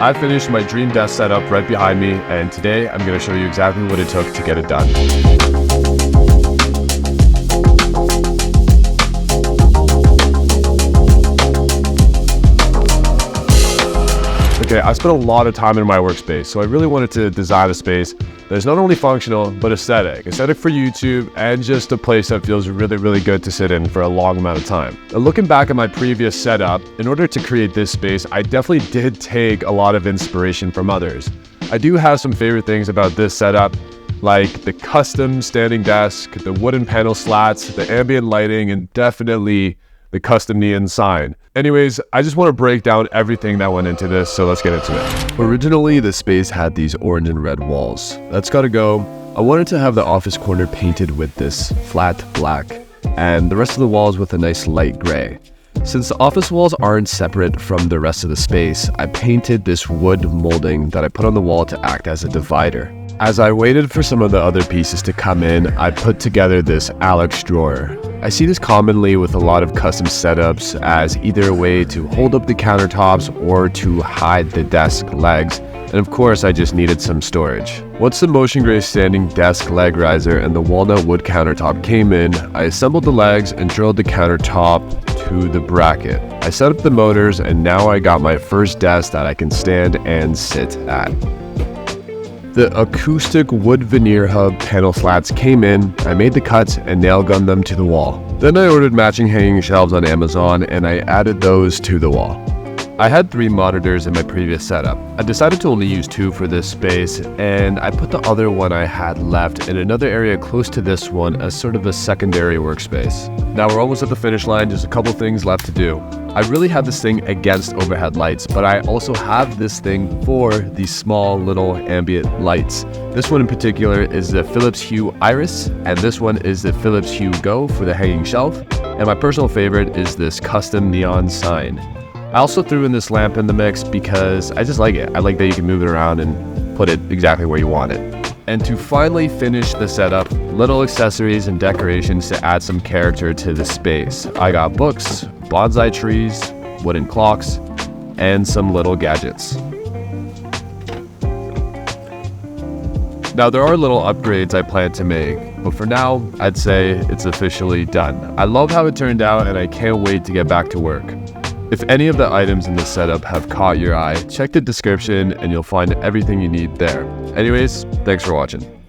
I finished my dream desk setup right behind me, and today I'm going to show you exactly what it took to get it done. Okay, I spent a lot of time in my workspace, so I really wanted to design a space that is not only functional, but aesthetic for YouTube, and just a place that feels really good to sit in for a long amount of time. Now, looking back at my previous setup, in order to create this space, I definitely did take a lot of inspiration from others. I do have some favorite things about this setup, like the custom standing desk, the wooden panel slats, the ambient lighting, and definitely the custom neon sign. Anyways, I just want to break down everything that went into this, so let's get into it. Originally, the space had these orange and red walls. That's gotta go. I wanted to have the office corner painted with this flat black, and the rest of the walls with a nice light gray. Since the office walls aren't separate from the rest of the space, I painted this wood molding that I put on the wall to act as a divider. As I waited for some of the other pieces to come in, I put together this Alex drawer. I see this commonly with a lot of custom setups as either a way to hold up the countertops or to hide the desk legs, and of course I just needed some storage. Once the motion gray standing desk leg riser and the walnut wood countertop came in, I assembled the legs and drilled the countertop to the bracket. I set up the motors, and now I got my first desk that I can stand and sit at. The acoustic wood veneer hub panel slats came in, I made the cuts and nail gunned them to the wall. Then I ordered matching hanging shelves on Amazon, and I added those to the wall. I had 3 monitors in my previous setup. I decided to only use 2 for this space, and I put the other one I had left in another area close to this one as sort of a secondary workspace. Now we're almost at the finish line, just a couple things left to do. I really have this thing against overhead lights, but I also have this thing for these small little ambient lights. This one in particular is the Philips Hue Iris, and this one is the Philips Hue Go for the hanging shelf, and my personal favorite is this custom neon sign. I also threw in this lamp in the mix because I just like it. I like that you can move it around and put it exactly where you want it. And to finally finish the setup, little accessories and decorations to add some character to the space. I got books, bonsai trees, wooden clocks, and some little gadgets. Now there are little upgrades I plan to make, but for now, I'd say it's officially done. I love how it turned out, and I can't wait to get back to work. If any of the items in this setup have caught your eye, check the description and you'll find everything you need there. Anyways, thanks for watching.